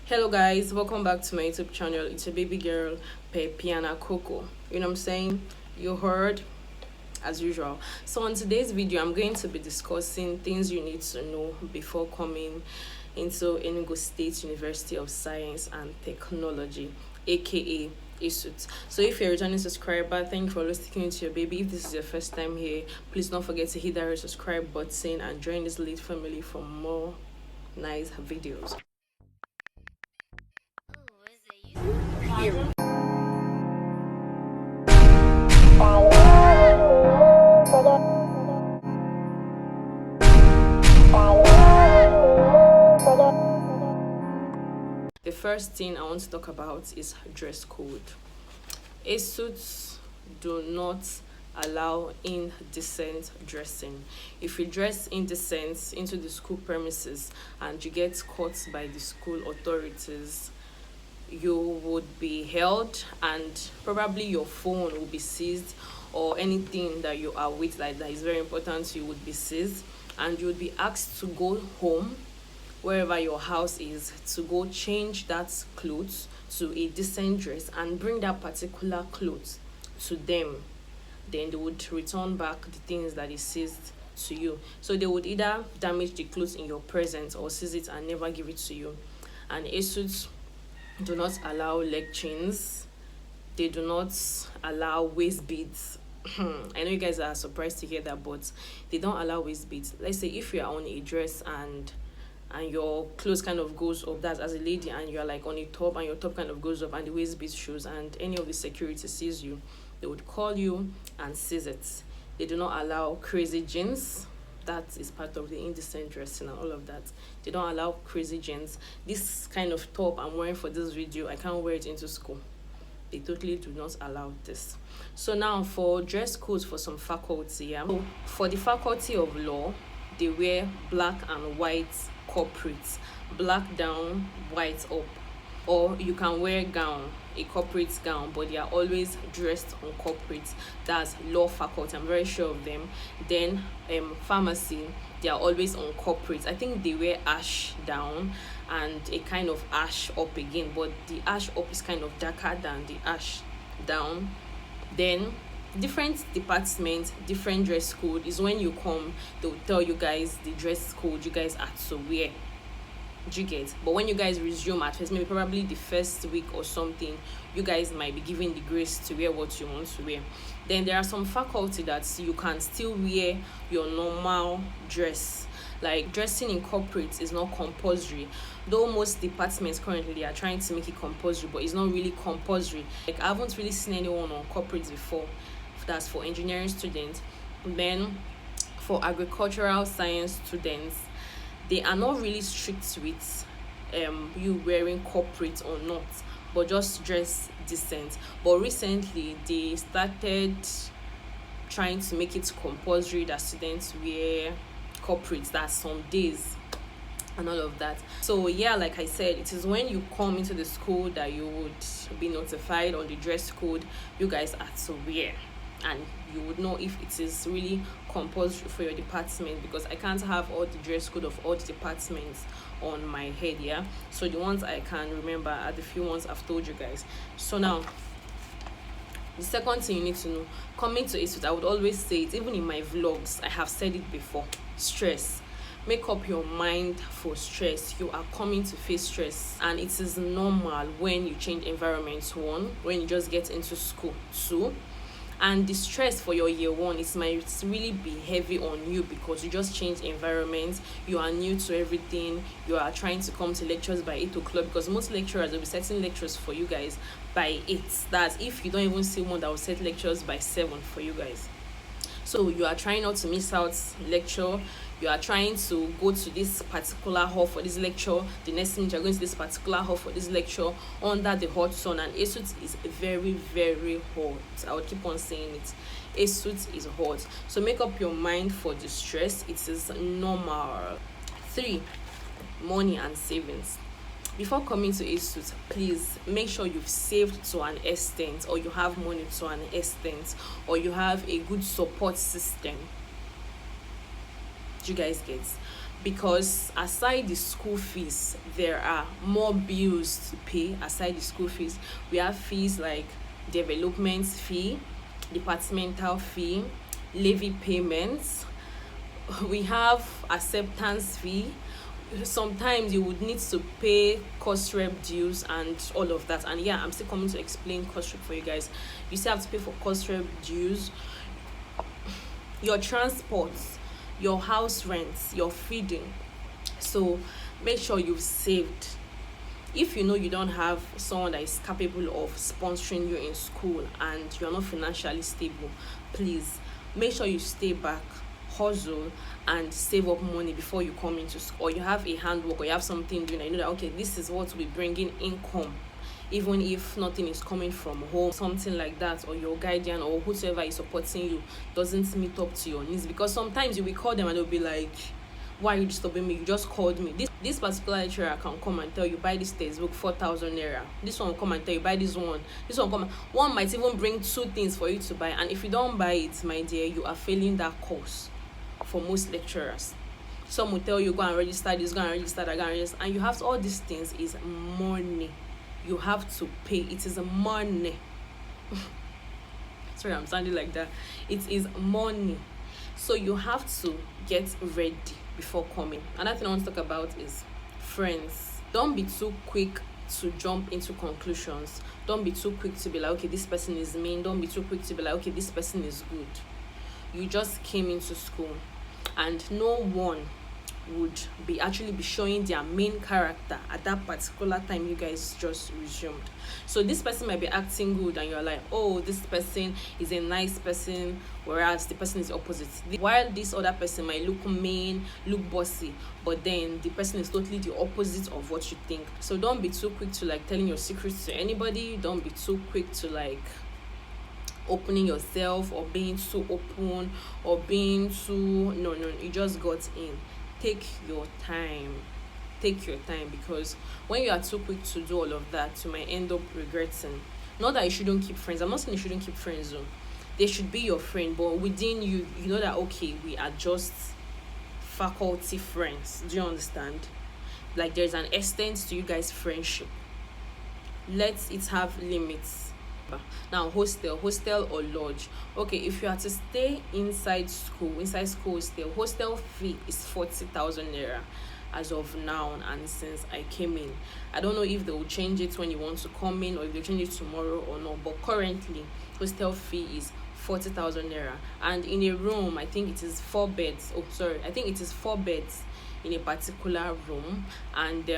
Hello guys, welcome back to my YouTube channel. It's a baby girl, Pepiana Coco. You know what I'm saying? You heard as usual. So on today's video, I'm going to be discussing things you need to know before coming into Enugu State University of Science and Technology, aka Esut. So if you're a returning subscriber, thank you for always sticking with your baby. If this is your first time here, please don't forget to hit that subscribe button and join this lit family for more nice videos. The first thing I want to talk about is dress code. Suits do not allow indecent dressing. If you dress indecent into the school premises and you get caught by the school authorities, you would be held and probably your phone will be seized, or anything that you are with like that is very important, you would be seized and you would be asked to go home wherever your house is to go change that clothes to a decent dress and bring that particular clothes to them. Then they would return back the things that is seized to you. So they would either damage the clothes in your presence or seize it and never give it to you. And Esut do not allow leg chains. They do not allow waist beads. I know you guys are surprised to hear that, but they don't allow waist beads. Let's say if you are on a dress and your clothes kind of goes up, that's as a lady, and you're like on a top and your top kind of goes up and the waist beads shows, and any of the security sees you, they would call you and seize it. They do not allow crazy jeans. That is part of the indecent dressing and all of that. They don't allow crazy jeans. This kind of top I'm wearing for this video, I can't wear it into school. They totally do not allow this. So now for dress codes for some faculty, so for the faculty of law, they wear black and white corporate, black down, white up, or you can wear gown, a corporate gown, but they are always dressed on corporate. That's law faculty, I'm very sure of them. Then pharmacy, they are always on corporate. I think they wear ash down and a kind of ash up again, but the ash up is kind of darker than the ash down. Then different departments, different dress code. Is when you come, they will tell you guys the dress code you guys are to wear. Do you get? But when you guys resume at first, maybe probably the first week or something, you guys might be given the grace to wear what you want to wear. Then there are some faculty that you can still wear your normal dress. Like dressing in corporate is not compulsory, though most departments currently are trying to make it compulsory, but it's not really compulsory. Like I haven't really seen anyone on corporates before. That's for engineering students. Then for agricultural science students, they are not really strict with you wearing corporate or not, but just dress decent. But recently they started trying to make it compulsory that students wear corporates, that's some days and all of that. So yeah, like I said, it is when you come into the school that you would be notified on the dress code you guys are to wear, and you would know if it is really compulsory for your department, because I can't have all the dress code of all the departments on my head. Yeah, so the ones I can remember are the few ones I've told you guys. So now the second thing you need to know coming to Esut, I would always say it, even in my vlogs I have said it before: stress. Make up your mind for stress. You are coming to face stress, and it is normal when you change environments. One, when you just get into school. Two, and the stress for your year one, it might really be heavy on you because you just change environment, you are new to everything, you are trying to come to lectures by 8 o'clock, because most lecturers will be setting lectures for you guys by 8. That's if you don't even see one that will set lectures by 7 for you guys. So you are trying not to miss out lecture, you are trying to go to this particular hall for this lecture, the next minute you're going to this particular hall for this lecture under the hot sun, and Esut is very, very hot. I will keep on saying it. Esut is hot. So make up your mind for the stress. It is normal. 3, money and savings. Before coming to Esut, please make sure you've saved to an extent, or you have money to an extent, or you have a good support system. Do you guys get? because aside the school fees, there are more bills to pay. Aside the school fees, we have fees like development fee, departmental fee, levy payments, we have acceptance fee. Sometimes you would need to pay cost rep dues and all of that. And yeah, I'm still coming to explain cost rep for you guys. You still have to pay for cost rep dues, your transport, your house rents, your feeding. So make sure you've saved. If you know you don't have someone that is capable of sponsoring you in school and you're not financially stable, please make sure you stay back, hustle, and save up money before you come into school. Or you have a handwork, or you have something doing, and you know that okay, this is what will be bringing income, even if nothing is coming from home, something like that, or your guardian or whoever is supporting you doesn't meet up to your needs. Because sometimes you will call them and they'll be like, why are you disturbing me? You just called me. This particular lecturer can come and tell you, buy this textbook 4,000 naira. This one will come and tell you, buy this one. This one come. One might even bring 2 things for you to buy, and if you don't buy it, my dear, you are failing that course. For most lecturers, some will tell you, go and register this, go and register that, go and register, and you have to, all these things is money. You have to pay. It is money. Sorry, I'm sounding like that. It is money. So you have to get ready before coming. Another thing I want to talk about is friends. Don't be too quick to jump into conclusions. Don't be too quick to be like, okay, this person is mean. Don't be too quick to be like, okay, this person is good. You just came into school, and no one would be showing their main character at that particular time you guys just resumed. So this person might be acting good and you're like, oh, this person is a nice person, whereas the person is opposite. While this other person might look mean, look bossy, but then the person is totally the opposite of what you think. So don't be too quick to like telling your secrets to anybody. Don't be too quick to like opening yourself, or being too open, or being too no, you just got in. Take your time, because when you are too quick to do all of that, you might end up regretting. Not that you shouldn't keep friends, I'm not saying you shouldn't keep friends though. They should be your friend, but within you, you know that okay, we are just faculty friends. Do you understand? Like there's an extent to you guys' friendship. Let it have limits. Now hostel or lodge. Okay, if you are to stay inside school hostel fee is 40,000 naira as of now, and since I came in. I don't know if they will change it when you want to come in, or if they'll change it tomorrow or not, but currently hostel fee is 40,000 naira, and in a room I think it is 4 beds. I think it is 4 beds in a particular room, and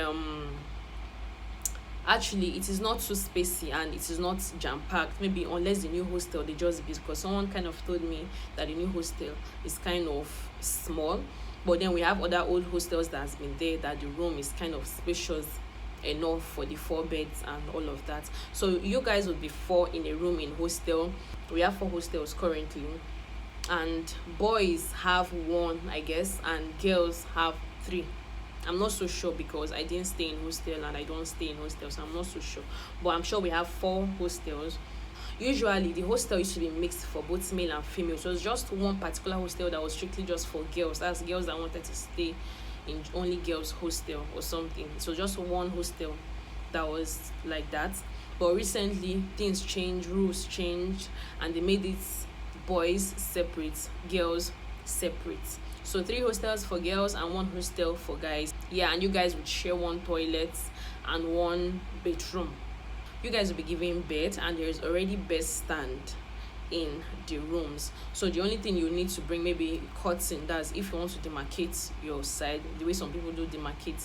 actually it is not too spacey and it is not jam-packed, maybe unless the new hostel they just built, because someone kind of told me that the new hostel is kind of small, but then we have other old hostels that has been there that the room is kind of spacious enough for the 4 beds and all of that. So you guys would be 4 in a room in hostel. We have 4 hostels currently, and boys have 1, I guess, and girls have 3. I'm not so sure because I didn't stay in hostel and I don't stay in hostels, so I'm not so sure, but I'm sure we have 4 hostels. Usually the hostel used to be mixed for both male and female, so it's just one particular hostel that was strictly just for girls. That's girls that wanted to stay in only girls hostel or something. So just one hostel that was like that. But recently things changed, rules changed, and they made it boys separate, girls separate. So 3 hostels for girls and 1 hostel for guys. Yeah, and you guys would share 1 toilet and 1 bedroom. You guys will be given bed, and there is already bed stand in the rooms. So the only thing you need to bring, maybe curtain, that's if you want to demarcate your side, the way some people do demarcate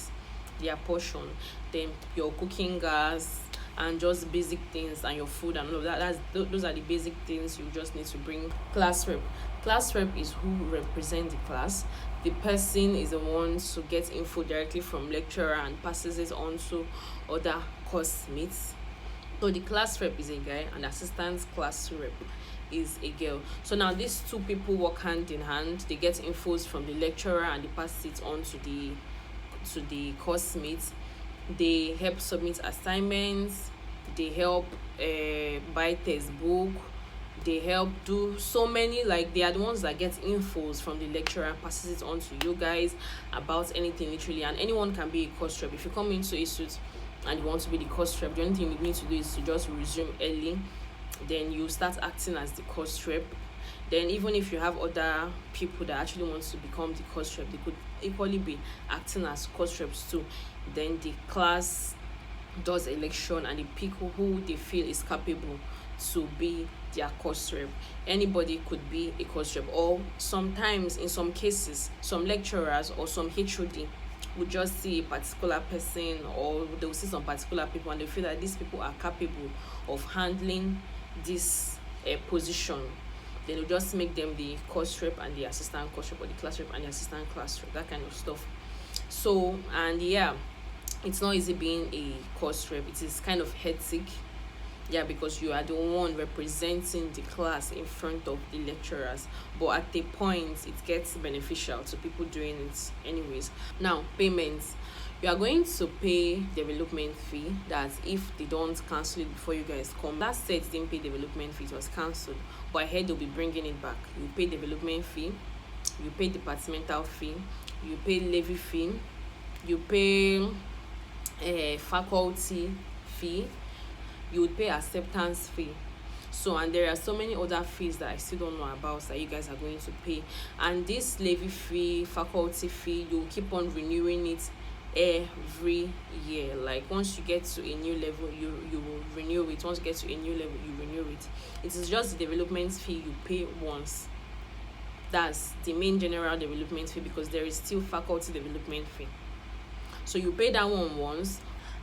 their portion, then your cooking gas and just basic things, and your food and all of that. Those are the basic things you just need to bring. Class rep is who represent the class. The person is the one to get info directly from lecturer and passes it on to other course mates. So the class rep is a guy, and the assistant class rep is a girl. So now these 2 people work hand in hand. They get infos from the lecturer and they pass it on to the course mates. They help submit assignments, they help buy textbook, They help do so many, like they are the ones that get infos from the lecturer and passes it on to you guys about anything literally. And anyone can be a course rep. If you come into Esut and you want to be the course rep, the only thing you need to do is to just resume early, then you start acting as the course rep. Then even if you have other people that actually want to become the course rep, they could equally be acting as course reps too. Then the class does election and they pick who they feel is capable to be their course rep. Anybody could be a course rep, or sometimes in some cases some lecturers or some HOD would just see a particular person, or they will see some particular people and they feel that these people are capable of handling this position. Then they'll just make them the course rep and the assistant course rep, or the class rep and the assistant class rep, that kind of stuff. So, and yeah, it's not easy being a course rep. It is kind of hectic, because you are the one representing the class in front of the lecturers. But at the point, it gets beneficial to people doing it anyways. Now, payments. You are going to pay development fee. That if they don't cancel it before you guys come. Last set didn't pay development fee, it was cancelled, but I heard they'll be bringing it back. You pay development fee, you pay departmental fee, you pay levy fee, you pay faculty fee, you would pay acceptance fee. So, and there are so many other fees that I still don't know about that you guys are going to pay. And this levy fee, faculty fee, you keep on renewing it every year. Like once you get to a new level, you will renew it. Once you get to a new level, you renew it. It is just the development fee you pay once. That's the main general development fee, because there is still faculty development fee. So you pay that one once.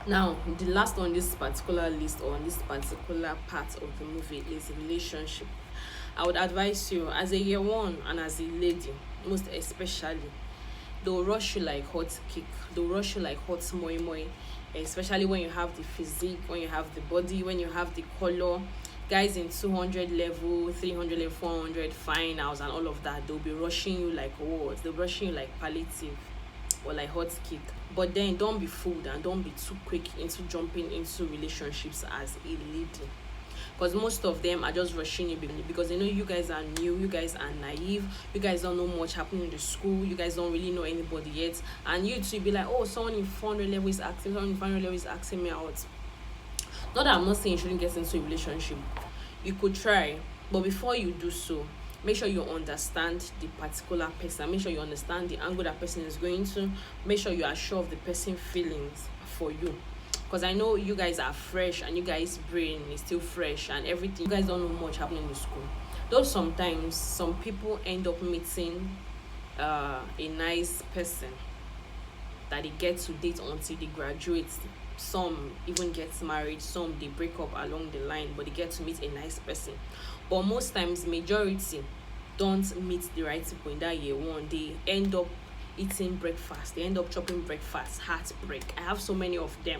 Now, the last on this particular list, or on this particular part of the movie, is relationship. I would advise you, as a year one and as a lady, most especially, they'll rush you like hot cake. They'll rush you like hot moi moi, especially when you have the physique, when you have the body, when you have the color. Guys in 200 level, 300 level, 400 finals and all of that, they'll be rushing you like what? They'll be rushing you like palliative or like hot cake. But then don't be fooled and don't be too quick into jumping into relationships as a lady, because most of them are just rushing you because they know you guys are new, you guys are naive, you guys don't know much happening in the school, you guys don't really know anybody yet, and you too be like, oh, someone in 400 level is asking, someone in 500 level is asking me out. Not that I'm not saying you shouldn't get into a relationship, you could try, but before you do so, make sure you understand the particular person. Make sure you understand the angle that person is going to. Make sure you are sure of the person's feelings for you. Because I know you guys are fresh and you guys' brain is still fresh and everything. You guys don't know much happening in the school. Though sometimes some people end up meeting a nice person that they get to date until they graduate. Some even get married, some they break up along the line, but they get to meet a nice person. But most times, majority don't meet the right people in that year one. They end up eating breakfast, they end up chopping breakfast, heartbreak. I have so many of them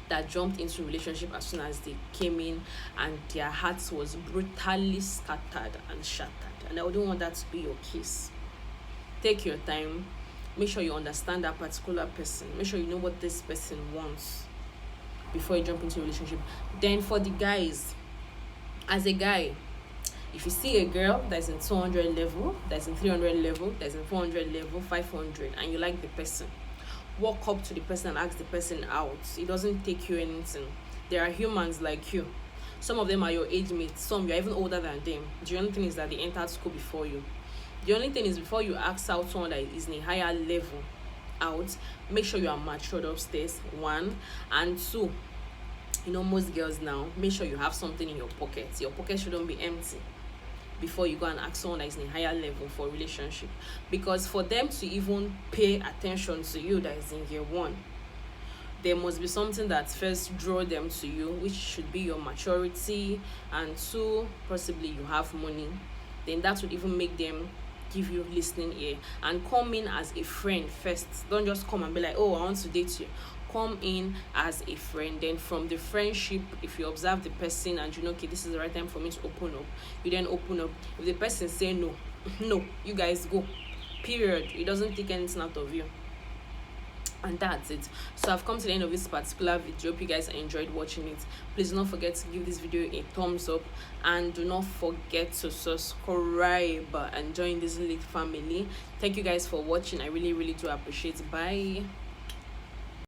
that jumped into relationship as soon as they came in, and their hearts was brutally scattered and shattered. And I wouldn't want that to be your case. Take your time. Make sure you understand that particular person. Make sure you know what this person wants before you jump into a relationship. Then for the guys, as a guy, if you see a girl that's in 200 level, that's in 300 level, that's in 400 level, 500, and you like the person, walk up to the person and ask the person out. It doesn't take you anything. There are humans like you. Some of them are your age mates, some you're even older than them. The only thing is that they entered school before you. The only thing is, before you ask out someone that is in a higher level out, make sure you are matured upstairs, 1, and 2, you know, most girls now, make sure you have something in your pocket. Your pocket shouldn't be empty before you go and ask someone that is in a higher level for a relationship. Because for them to even pay attention to you that is in year 1, there must be something that first draw them to you, which should be your maturity, and 2, possibly you have money. Then that would even make them give you listening ear and come in as a friend first. Don't just come and be like, oh, I want to date you. Come in as a friend. Then from the friendship, if you observe the person and you know, okay, this is the right time for me to open up, you then open up. If the person say no, no, you guys go, period. It doesn't take anything out of you. And that's it. So I've come to the end of this particular video. Hope you guys enjoyed watching it. Please do not forget to give this video a thumbs up, and do not forget to subscribe and join this little family. Thank you guys for watching. I really do appreciate it. Bye.